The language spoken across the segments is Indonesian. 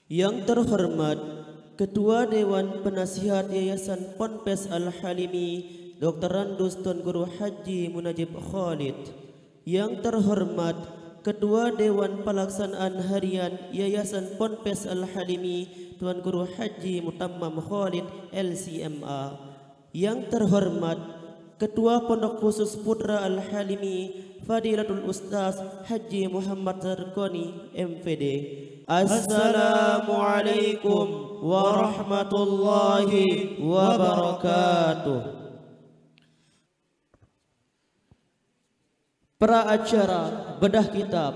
Yang terhormat Ketua Dewan Penasihat Yayasan Ponpes Al-Halimi Dr. Randus Tuan Guru Haji Munajib Khalid. Yang terhormat Ketua Dewan Pelaksanaan Harian Yayasan Ponpes Al-Halimi Tuan Guru Haji Mutammam Khalid LCMA. Yang terhormat Ketua Pondok Khusus Putra Al-Halimi Fadilatul Ustaz Haji Muhammad Zarqani MPD. Assalamualaikum warahmatullahi wabarakatuh. Para acara bedah kitab,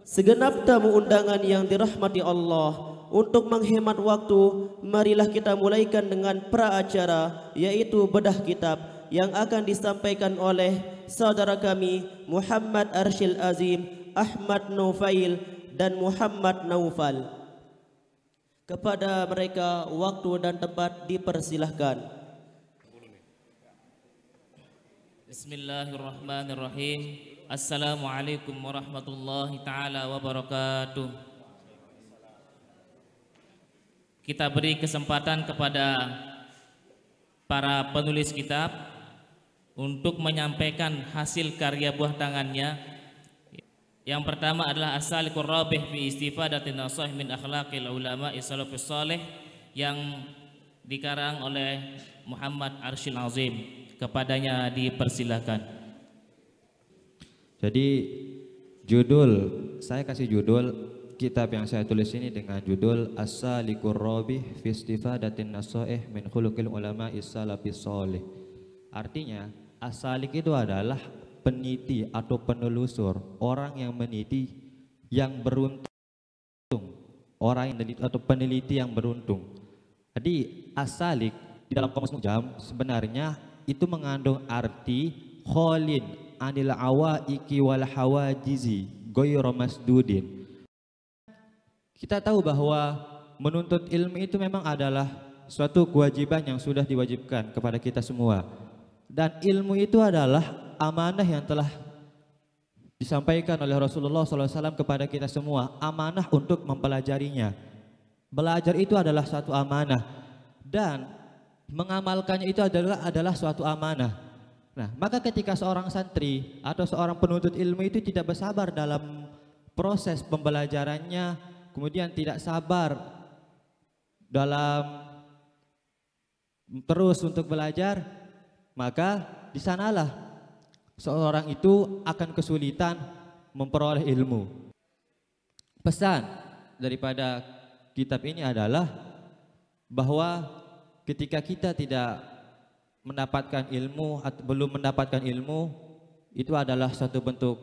segenap tamu undangan yang dirahmati Allah, untuk menghemat waktu, marilah kita mulaikan dengan pra acara, yaitu bedah kitab yang akan disampaikan oleh saudara kami Muhammad Arsyil Azim, Ahmad Nufail dan Muhammad Naufal. Kepada mereka waktu dan tempat dipersilahkan. Bismillahirrahmanirrahim. Assalamualaikum warahmatullahi taala wabarakatuh. Kita beri kesempatan kepada para penulis kitab untuk menyampaikan hasil karya buah tangannya. Yang pertama adalah As-Salikur Rabih fi Istifadatin Nasaih min Akhlaqil Ulama Salafus Saleh yang dikarang oleh Muhammad Arsyil Azim. Kepadanya dipersilahkan. Jadi saya kasih judul kitab yang saya tulis ini dengan judul As-Salikur Rabih fi Istifadatin Nasaih min Khuluqil Ulama Salafus Saleh. Artinya as-salik itu adalah peneliti atau penelusur, orang yang meneliti yang beruntung, orang yang meneliti atau peneliti yang beruntung. Jadi as-salik di dalam kamus Mu'jam sebenarnya itu mengandung arti kholin anil awaiki wal hawajizi ghairu masdudin. Kita tahu bahwa menuntut ilmu itu memang adalah suatu kewajiban yang sudah diwajibkan kepada kita semua. Dan ilmu itu adalah amanah yang telah disampaikan oleh Rasulullah SAW kepada kita semua. Amanah untuk mempelajarinya. Belajar itu adalah suatu amanah. Dan mengamalkannya itu adalah suatu amanah. Nah, maka ketika seorang santri atau seorang penuntut ilmu itu tidak bersabar dalam proses pembelajarannya, kemudian tidak sabar dalam terus untuk belajar, maka di sanalah seorang itu akan kesulitan memperoleh ilmu. Pesan daripada kitab ini adalah bahwa ketika kita tidak mendapatkan ilmu atau belum mendapatkan ilmu, itu adalah suatu bentuk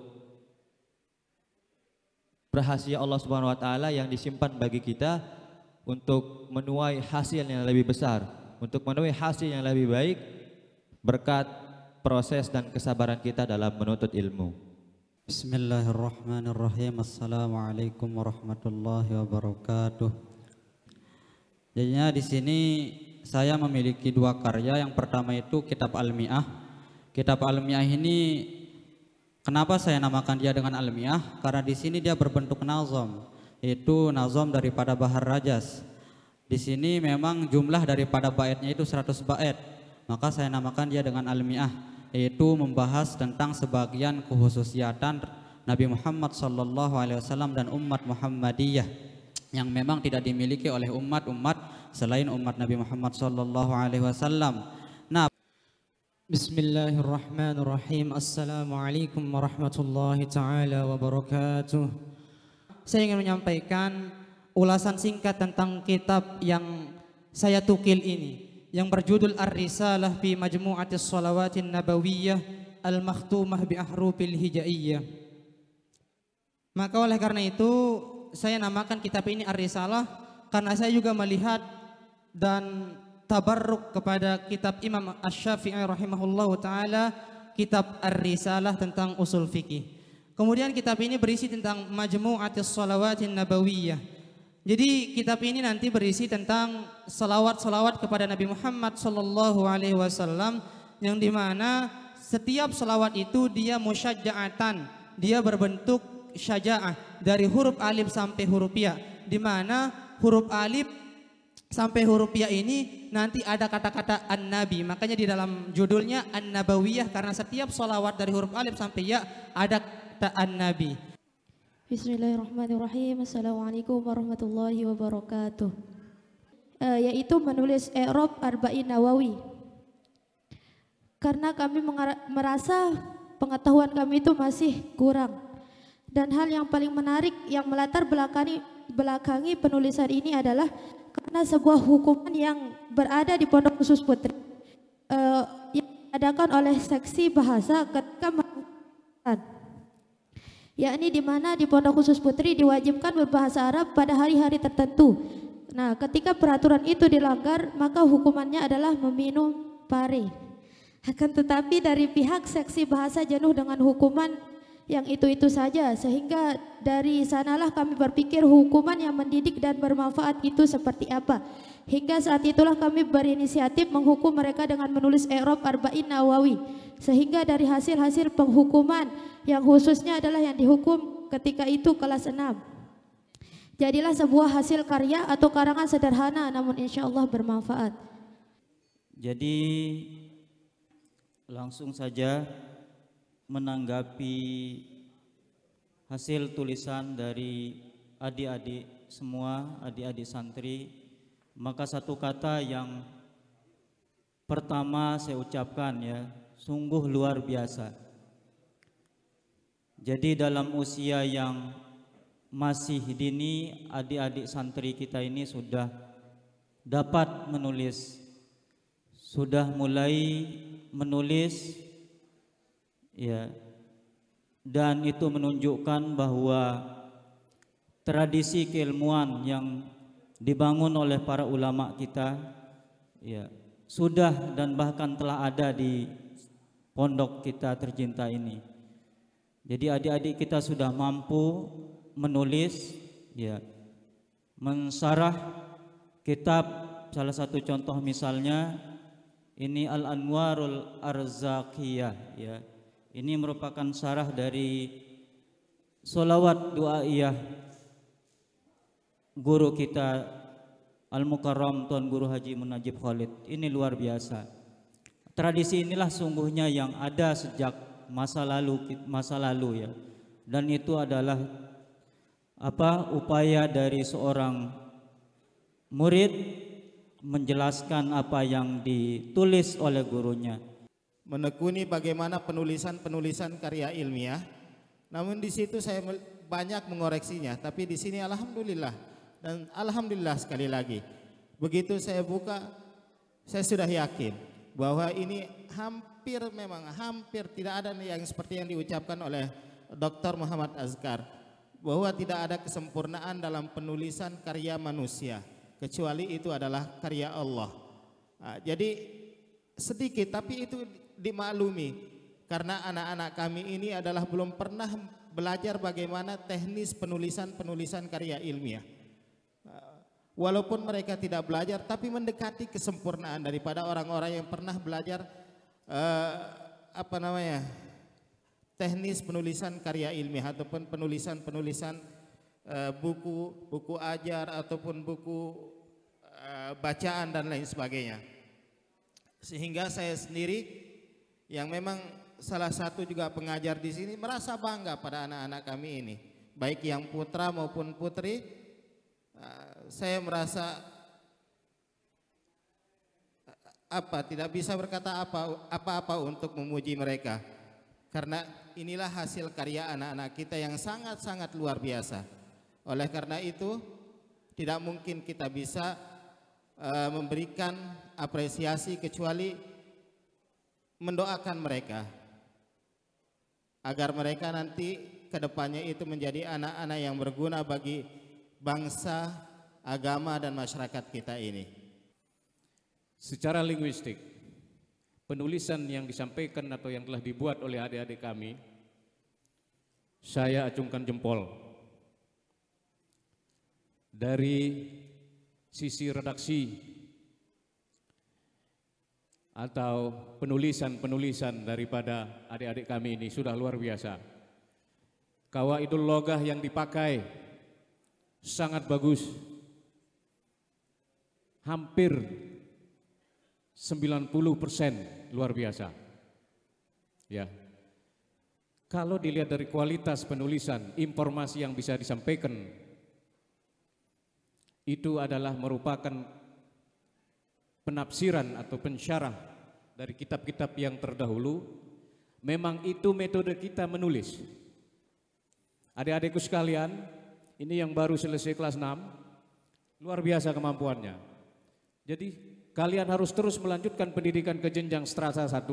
rahasia Allah Subhanahu wa taala yang disimpan bagi kita untuk menuai hasil yang lebih besar, untuk menuai hasil yang lebih baik berkat proses dan kesabaran kita dalam menuntut ilmu. Bismillahirrahmanirrahim. Assalamualaikum warahmatullahi wabarakatuh. Jadinya di sini saya memiliki dua karya. Yang pertama itu Kitab Al-Mi'ah. Kitab Al-Mi'ah ini kenapa saya namakan dia dengan Al-Mi'ah? Karena di sini dia berbentuk nazam, yaitu nazam daripada Bahar Rajas. Di sini memang jumlah daripada baitnya itu 100 bait. Maka saya namakan dia dengan Al-Mi'ah, yaitu membahas tentang sebagian kekhususiatan Nabi Muhammad SAW dan umat Muhammadiyah yang memang tidak dimiliki oleh umat-umat selain umat Nabi Muhammad SAW. Nah, Bismillahirrahmanirrahim. Assalamualaikum warahmatullahi taala wabarakatuh. Saya ingin menyampaikan ulasan singkat tentang kitab yang saya tukil ini, yang berjudul Ar-Risalah fi Majmu'atis Shalawatin Nabawiyah Al-Makhtumah bi Ahrufil Hijaiyah. Maka oleh karena itu saya namakan kitab ini Ar-Risalah, karena saya juga melihat dan tabarruk kepada kitab Imam Asy-Syafi'i rahimahullahu taala, kitab Ar-Risalah tentang usul fikih. Kemudian kitab ini berisi tentang Majmu'atis Shalawatin Nabawiyah. Jadi kitab ini nanti berisi tentang salawat-salawat kepada Nabi Muhammad SAW, yang dimana setiap salawat itu dia musyajja'atan, dia berbentuk syaja'ah dari huruf alif sampai huruf ya, dimana huruf alif sampai huruf ya ini nanti ada kata-kata an-nabi. Makanya di dalam judulnya an-nabawiyah, karena setiap sholawat dari huruf alif sampai ya ada kata an-nabi. Bismillahirrahmanirrahim. Assalamualaikum warahmatullahi wabarakatuh. Yaitu menulis i'rab arba'in nawawi. Karena kami merasa pengetahuan kami itu masih kurang. Dan hal yang paling menarik yang melatar belakangi penulisan ini adalah karena sebuah hukuman yang berada di Pondok Khusus Putri yang diadakan oleh seksi bahasa ketika mengajarkan, yakni di mana di Pondok Khusus Putri diwajibkan berbahasa Arab pada hari-hari tertentu. Nah, ketika peraturan itu dilanggar, maka hukumannya adalah meminum pare. Akan tetapi dari pihak seksi bahasa jenuh dengan hukuman yang itu-itu saja, sehingga dari sanalah kami berpikir hukuman yang mendidik dan bermanfaat itu seperti apa. Hingga saat itulah kami berinisiatif menghukum mereka dengan menulis i'rab arba'in nawawi, sehingga dari hasil-hasil penghukuman yang khususnya adalah yang dihukum ketika itu kelas 6, jadilah sebuah hasil karya atau karangan sederhana namun insya Allah bermanfaat. Jadi langsung saja menanggapi hasil tulisan dari adik-adik semua, adik-adik santri, maka satu kata yang pertama saya ucapkan ya, sungguh luar biasa. Jadi dalam usia yang masih dini, adik-adik santri kita ini sudah dapat menulis, sudah mulai menulis ya, dan itu menunjukkan bahwa tradisi keilmuan yang dibangun oleh para ulama kita ya sudah dan bahkan telah ada di pondok kita tercinta ini. Jadi adik-adik kita sudah mampu menulis ya, mensarah kitab. Salah satu contoh misalnya ini Al-Anwarul Arzaqiyah ya. Ini merupakan syarah dari sholawat du'aiyah guru kita Al-Mukarram Tuan Guru Haji Munajib Khalid. Ini luar biasa. Tradisi inilah sungguhnya yang ada sejak masa lalu ya. Dan itu adalah upaya dari seorang murid menjelaskan apa yang ditulis oleh gurunya. Menekuni bagaimana penulisan karya ilmiah. Namun di situ saya banyak mengoreksinya, tapi di sini alhamdulillah dan alhamdulillah sekali lagi. Begitu saya buka, saya sudah yakin bahwa ini hampir tidak ada yang seperti yang diucapkan oleh Dr. Muhammad Azkar, bahwa tidak ada kesempurnaan dalam penulisan karya manusia kecuali itu adalah karya Allah. Jadi sedikit tapi itu dimaklumi karena anak-anak kami ini adalah belum pernah belajar bagaimana teknis penulisan karya ilmiah. Walaupun mereka tidak belajar tapi mendekati kesempurnaan daripada orang-orang yang pernah belajar teknis penulisan karya ilmiah ataupun penulisan buku ajar ataupun buku bacaan dan lain sebagainya. Sehingga saya sendiri yang memang salah satu juga pengajar di sini merasa bangga pada anak-anak kami ini, baik yang putra maupun putri. Saya merasa tidak bisa berkata apa-apa untuk memuji mereka, karena inilah hasil karya anak-anak kita yang sangat-sangat luar biasa. Oleh karena itu tidak mungkin kita bisa memberikan apresiasi kecuali mendoakan mereka agar mereka nanti kedepannya itu menjadi anak-anak yang berguna bagi bangsa, agama dan masyarakat kita ini. Secara linguistik, penulisan yang disampaikan atau yang telah dibuat oleh adik-adik kami, saya acungkan jempol. Dari sisi redaksi atau penulisan daripada adik-adik kami ini sudah luar biasa. Qawaidul loghah yang dipakai sangat bagus, hampir 90%, luar biasa. Ya. Kalau dilihat dari kualitas penulisan, informasi yang bisa disampaikan, itu adalah merupakan penafsiran atau pensyarah dari kitab-kitab yang terdahulu. Memang itu metode kita menulis. Adik-adikku sekalian, ini yang baru selesai kelas 6, luar biasa kemampuannya. Jadi kalian harus terus melanjutkan pendidikan ke jenjang strata 1,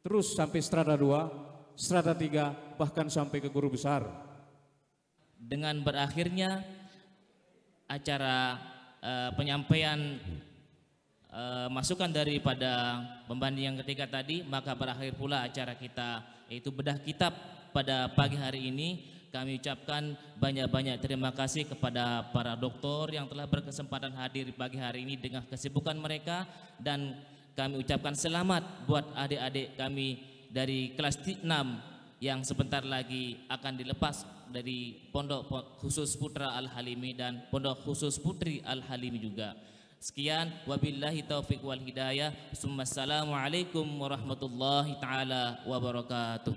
terus sampai strata 2, strata 3, bahkan sampai ke guru besar. Dengan berakhirnya acara penyampaian masukan daripada pembanding yang ketiga tadi, maka berakhir pula acara kita, yaitu bedah kitab pada pagi hari ini. Kami ucapkan banyak-banyak terima kasih kepada para doktor yang telah berkesempatan hadir pagi hari ini dengan kesibukan mereka, dan kami ucapkan selamat buat adik-adik kami dari kelas 6 yang sebentar lagi akan dilepas dari Pondok Khusus Putra Al-Halimi dan Pondok Khusus Putri Al-Halimi juga. Sekian, wabillahi taufiq wal hidayah. Assalamualaikum warahmatullahi taala wabarakatuh.